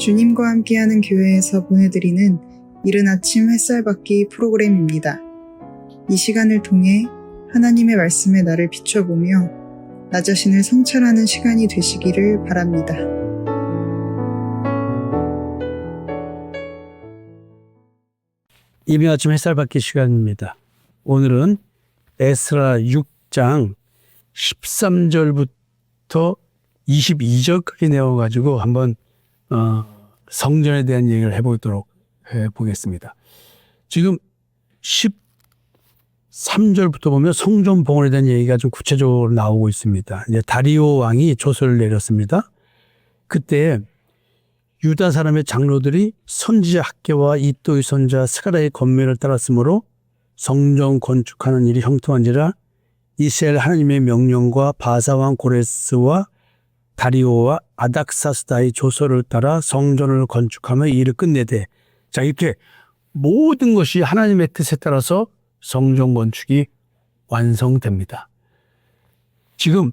주님과 함께하는 교회에서 보내드리는 이른 아침 햇살받기 프로그램입니다. 이 시간을 통해 하나님의 말씀에 나를 비춰보며 나 자신을 성찰하는 시간이 되시기를 바랍니다. 이른 아침 햇살받기 시간입니다. 오늘은 에스라 6장 13절부터 22절까지 내어가지고 한번 성전에 대한 얘기를 해보겠습니다. 지금 13절부터 보면 성전 봉헌에 대한 얘기가 좀 구체적으로 나오고 있습니다. 이제 다리오 왕이 조서를 내렸습니다. 그때 유다 사람의 장로들이 선지자 학개와 이또의 손자 스가랴의 권면을 따랐으므로 성전 건축하는 일이 형통한지라 이스라엘 하나님의 명령과 바사왕 고레스와 다리오와 아닥사스다의 조서를 따라 성전을 건축하며 일을 끝내되, 자, 이렇게 모든 것이 하나님의 뜻에 따라서 성전 건축이 완성됩니다. 지금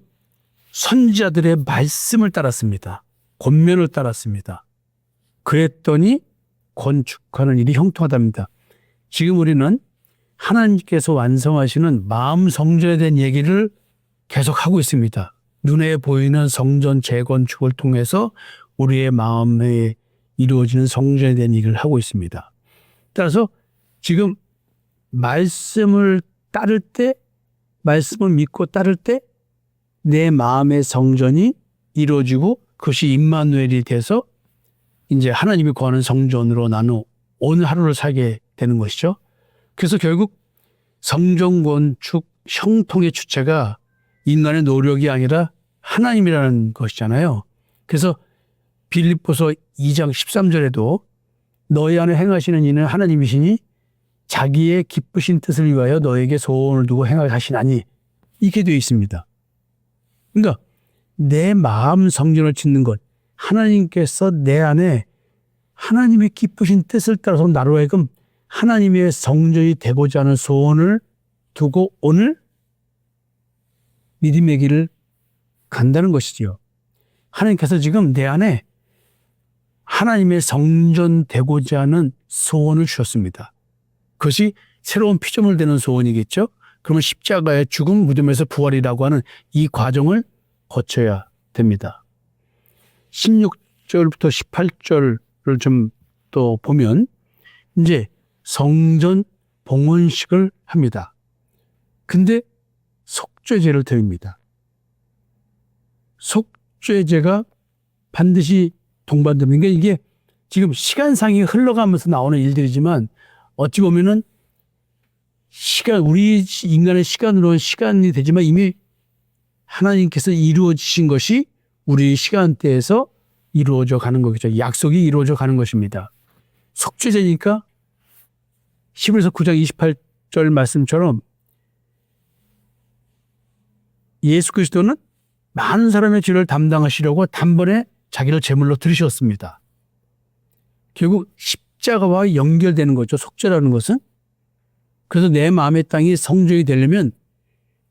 선지자들의 말씀을 따랐습니다. 권면을 따랐습니다. 그랬더니 건축하는 일이 형통하답니다. 지금 우리는 하나님께서 완성하시는 마음 성전에 대한 얘기를 계속하고 있습니다. 눈에 보이는 성전 재건축을 통해서 우리의 마음에 이루어지는 성전에 대한 얘기를 하고 있습니다. 따라서 지금 말씀을 따를 때, 말씀을 믿고 따를 때 내 마음의 성전이 이루어지고 그것이 임마누엘이 돼서 이제 하나님이 구하는 성전으로 나는 오늘 하루를 살게 되는 것이죠. 그래서 결국 성전 건축 형통의 주체가 인간의 노력이 아니라 하나님이라는 것이잖아요. 그래서 빌립보서 2장 13절에도 너희 안에 행하시는 이는 하나님이시니 자기의 기쁘신 뜻을 위하여 너에게 소원을 두고 행하시나니, 이렇게 되어 있습니다. 그러니까 내 마음 성전을 짓는 것, 하나님께서 내 안에 하나님의 기쁘신 뜻을 따라서 나로 하여금 하나님의 성전이 되고자 하는 소원을 두고 오늘 믿음의 길을 간다는 것이지요. 하나님께서 지금 내 안에 하나님의 성전 되고자 하는 소원을 주셨습니다. 그것이 새로운 피조물 되는 소원이겠죠. 그러면 십자가의 죽음, 무덤에서 부활이라고 하는 이 과정을 거쳐야 됩니다. 16절부터 18절을 좀 또 보면 이제 성전 봉헌식을 합니다. 근데 속죄제를 드립니다. 속죄제가 반드시 동반됩니다. 이게 지금 시간상이 흘러가면서 나오는 일들이지만 어찌 보면은 우리 인간의 시간으로는 시간이 되지만 이미 하나님께서 이루어지신 것이 우리 시간대에서 이루어져 가는 거겠죠. 약속이 이루어져 가는 것입니다. 속죄제니까 히브리서 9장 28절 말씀처럼 예수 그리스도는 많은 사람의 죄를 담당하시려고 단번에 자기를 제물로 들으셨습니다. 결국 십자가와 연결되는 거죠. 속죄라는 것은. 그래서 내 마음의 땅이 성전이 되려면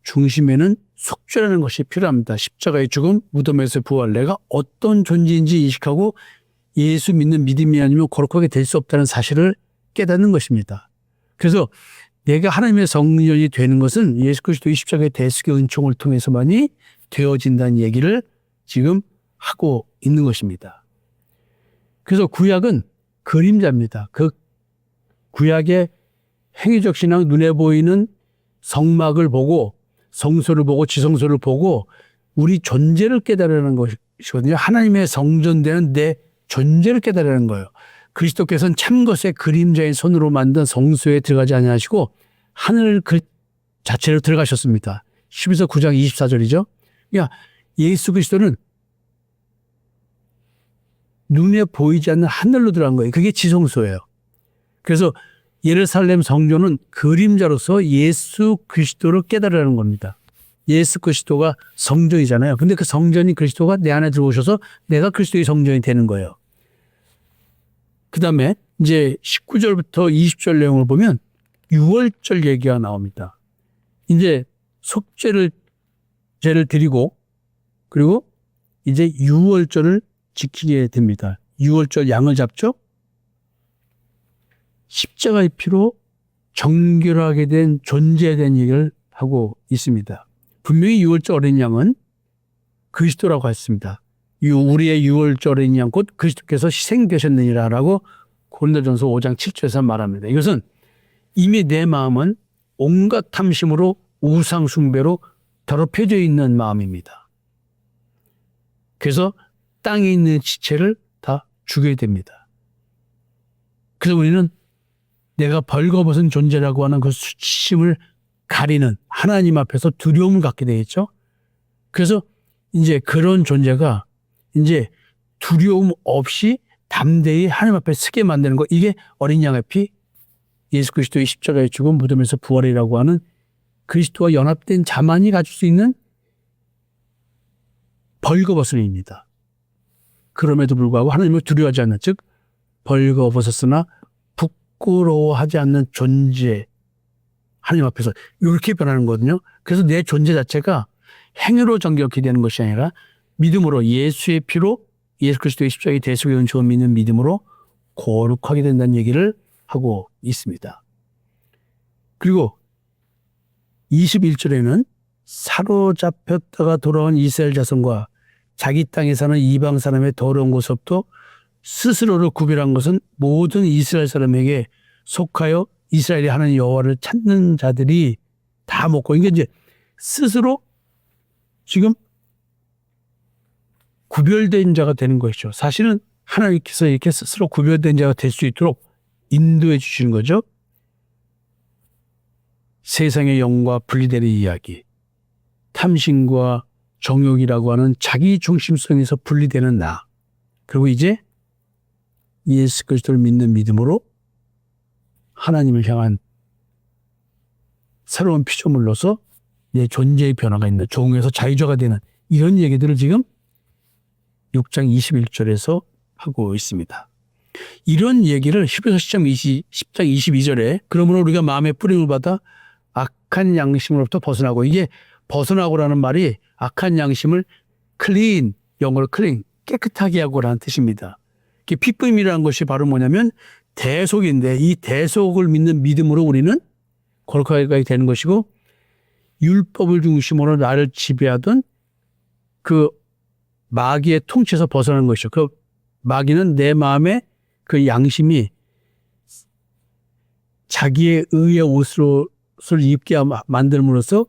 중심에는 속죄라는 것이 필요합니다. 십자가의 죽음, 무덤에서 부활, 내가 어떤 존재인지 인식하고 예수 믿는 믿음이 아니면 거룩하게 될 수 없다는 사실을 깨닫는 것입니다. 그래서 내가 하나님의 성전이 되는 것은 예수 그리스도의 십자가의 대속의 은총을 통해서만이 되어진다는 얘기를 지금 하고 있는 것입니다. 그래서 구약은 그림자입니다. 그 구약의 행위적 신앙, 눈에 보이는 성막을 보고 성소를 보고 지성소를 보고 우리 존재를 깨달으라는 것이거든요. 하나님의 성전되는 내 존재를 깨달으라는 거예요. 그리스도께서는 참것의 그림자의 손으로 만든 성소에 들어가지 아니하시고 하늘 그 자체로 들어가셨습니다. 히브리서 9장 24절이죠. 그러니까 예수 그리스도는 눈에 보이지 않는 하늘로 들어간 거예요. 그게 지성소예요. 그래서 예루살렘 성전은 그림자로서 예수 그리스도를 깨달으라는 겁니다. 예수 그리스도가 성전이잖아요. 근데 그 성전이 그리스도가 내 안에 들어오셔서 내가 그리스도의 성전이 되는 거예요. 그 다음에 이제 19절부터 20절 내용을 보면 6월절 얘기가 나옵니다. 이제 속죄를 드리고 그리고 이제 6월절을 지키게 됩니다. 유월절 양을 잡죠. 십자가의 피로 정결하게 된 존재에 대한 얘기를 하고 있습니다. 분명히 유월절 어린 양은 그리스도라고 했습니다. 우리의 유월절 어린 양 곧 그리스도께서 희생되셨느니라라고 고린도전서 5장 7절에서 말합니다. 이것은 이미 내 마음은 온갖 탐심으로 우상 숭배로 더럽혀져 있는 마음입니다. 그래서 땅에 있는 지체를 다 죽여야 됩니다. 그래서 우리는 내가 벌거벗은 존재라고 하는 그 수치심을 가리는 하나님 앞에서 두려움을 갖게 되겠죠. 그래서 이제 그런 존재가 이제 두려움 없이 담대히 하나님 앞에 서게 만드는 것, 이게 어린 양의 피, 예수 그리스도의 십자가의 죽음, 무덤에서 부활이라고 하는 그리스도와 연합된 자만이 가질 수 있는 벌거벗음입니다. 그럼에도 불구하고 하나님을 두려워하지 않는, 즉 벌거벗었으나 부끄러워하지 않는 존재, 하나님 앞에서 이렇게 변하는 거거든요. 그래서 내 존재 자체가 행위로 정결케 되는 것이 아니라 믿음으로, 예수의 피로, 예수 그리스도의 십자가의 대속의 은총을 믿는 믿음으로 거룩하게 된다는 얘기를 하고 있습니다. 그리고 21절에는 사로잡혔다가 돌아온 이스라엘 자손과 자기 땅에 사는 이방 사람의 더러운 곳으로부터 스스로를 구별한 것은 모든 이스라엘 사람에게 속하여 이스라엘이 하나님 여호와를 찾는 자들이 다 먹고, 이게 이제 스스로 지금 구별된 자가 되는 것이죠. 사실은 하나님께서 이렇게 스스로 구별된 자가 될 수 있도록 인도해 주시는 거죠. 세상의 영과 분리되는 이야기, 탐심과 정욕이라고 하는 자기 중심성에서 분리되는 나, 그리고 이제 예수 그리스도를 믿는 믿음으로 하나님을 향한 새로운 피조물로서 내 존재의 변화가 있는, 종에서 자유자가 되는 이런 얘기들을 지금 6장 21절에서 하고 있습니다. 이런 얘기를 히브리서 10장 22절에 그러므로 우리가 마음의 뿌림을 받아 악한 양심으로부터 벗어나고, 이게 벗어나고라는 말이 악한 양심을 클린, 영어로 클린, 깨끗하게 하고라는 뜻입니다. 피쁨이라는 것이 바로 뭐냐면 대속인데, 이 대속을 믿는 믿음으로 우리는 거룩하게 되는 것이고, 율법을 중심으로 나를 지배하던 그 마귀의 통치에서 벗어나는 것이죠. 그 마귀는 내 마음에 그 양심이 자기의 의의 옷을 입게 만들므로써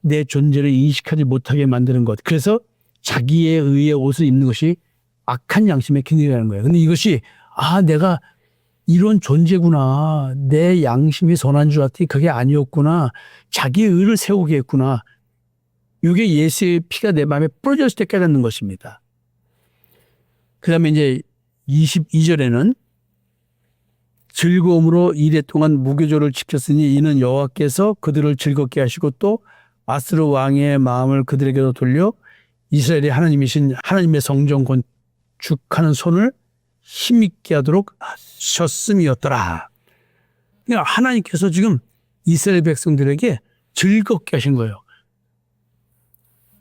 내 존재를 인식하지 못하게 만드는 것. 그래서 자기의 의의 옷을 입는 것이 악한 양심의 기능이라는 거예요. 근데 이것이 내가 이런 존재구나. 내 양심이 선한 줄 알았더니 그게 아니었구나. 자기의 의를 세우게 했구나. 이게 예수의 피가 내 마음에 뿌려졌을 때 깨닫는 것입니다. 그 다음에 이제 22절에는 즐거움으로 이랫동안 무교조를 지켰으니 이는 여호와께서 그들을 즐겁게 하시고 또 아스르 왕의 마음을 그들에게로 돌려 이스라엘의 하나님이신 하나님의 성전 건축하는 손을 힘있게 하도록 하셨음이었더라. 그러니까 하나님께서 지금 이스라엘 백성들에게 즐겁게 하신 거예요.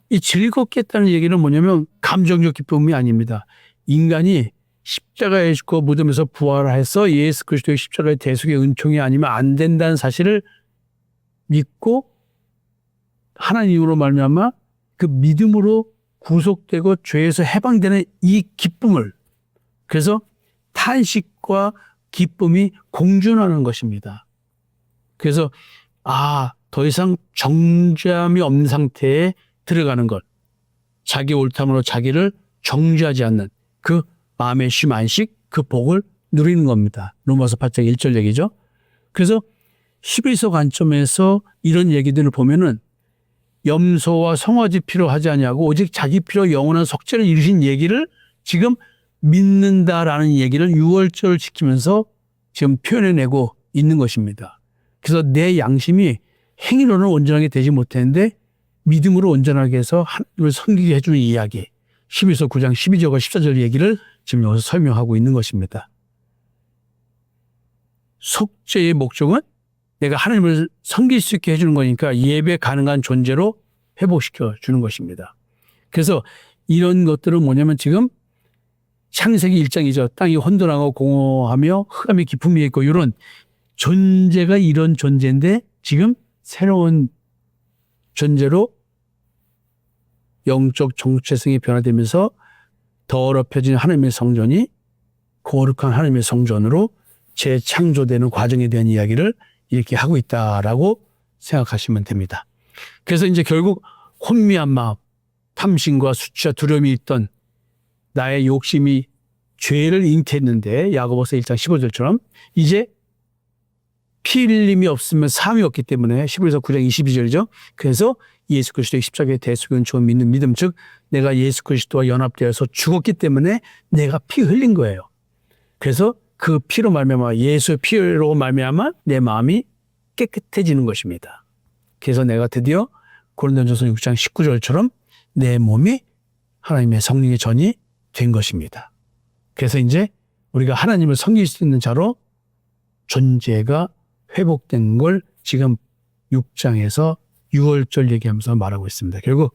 이 즐겁게 했다는 얘기는 뭐냐면 감정적 기쁨이 아닙니다. 인간이 십자가에 죽고 무덤에서 부활해서 예수 그리스도의 십자가의 대속의 은총이 아니면 안 된다는 사실을 믿고 하나님으로 말미암아 그 믿음으로 구속되고 죄에서 해방되는 이 기쁨을, 그래서 탄식과 기쁨이 공존하는 것입니다. 그래서 더 이상 정죄함이 없는 상태에 들어가는 것, 자기 옳담으로 자기를 정죄하지 않는 그 마음의 쉼 안식, 그 복을 누리는 겁니다. 로마서 8장 1절 얘기죠. 그래서 히브리서 관점에서 이런 얘기들을 보면은 염소와 송아지 피로 하지 아니하고 오직 자기 피로 영원한 속죄를 이루신 얘기를 지금 믿는다라는 얘기를 6월절을 지키면서 지금 표현해내고 있는 것입니다. 그래서 내 양심이 행위로는 온전하게 되지 못했는데 믿음으로 온전하게 해서 하나님을 섬기게 해주는 이야기, 히브리서 9장 12절과 14절 얘기를 지금 여기서 설명하고 있는 것입니다. 속죄의 목적은 내가 하나님을 섬길 수 있게 해주는 거니까 예배 가능한 존재로 회복시켜 주는 것입니다. 그래서 이런 것들은 뭐냐면 지금 창세기 1장이죠. 땅이 혼돈하고 공허하며 흑암의 깊음이 있고 이런 존재가 이런 존재인데 지금 새로운 존재로 영적 정체성이 변화되면서 더럽혀진 하나님의 성전이 거룩한 하나님의 성전으로 재창조되는 과정에 대한 이야기를 이렇게 하고 있다라고 생각하시면 됩니다. 그래서 이제 결국 혼미한 마음, 탐심과 수치와 두려움이 있던 나의 욕심이 죄를 잉태했는데 야고보서 1장 15절처럼 이제 피 흘림이 없으면 사함이 없기 때문에 11서 9장 22절이죠. 그래서 예수 그리스도의 십자가의 대속의 은총을 믿는 믿음, 즉 내가 예수 그리스도와 연합되어서 죽었기 때문에 내가 피 흘린 거예요. 그래서 그 피로 말미암아 예수의 피로 말미암아 내 마음이 깨끗해지는 것입니다. 그래서 내가 드디어 고린도전서 6장 19절처럼 내 몸이 하나님의 성령의 전이 된 것입니다. 그래서 이제 우리가 하나님을 섬길 수 있는 자로 존재가 회복된 걸 지금 6장에서 6월절 얘기하면서 말하고 있습니다. 결국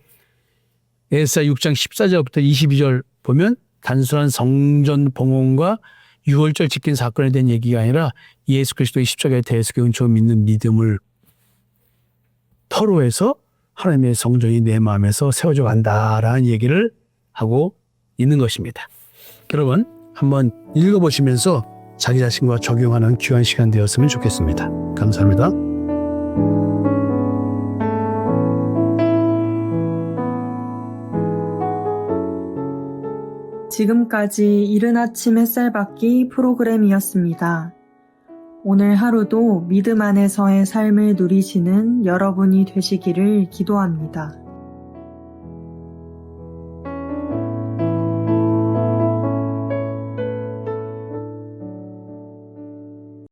에스라 6장 14절부터 22절 보면 단순한 성전 봉헌과 6월절 지킨 사건에 대한 얘기가 아니라 예수 그리스도의 십자가의 대속의 은총을 믿는 믿음을 토로해서 하나님의 성전이 내 마음에서 세워져 간다라는 얘기를 하고 있는 것입니다. 여러분 한번 읽어보시면서 자기 자신과 적용하는 귀한 시간 되었으면 좋겠습니다. 감사합니다. 지금까지 이른 아침 햇살 받기 프로그램이었습니다. 오늘 하루도 믿음 안에서의 삶을 누리시는 여러분이 되시기를 기도합니다.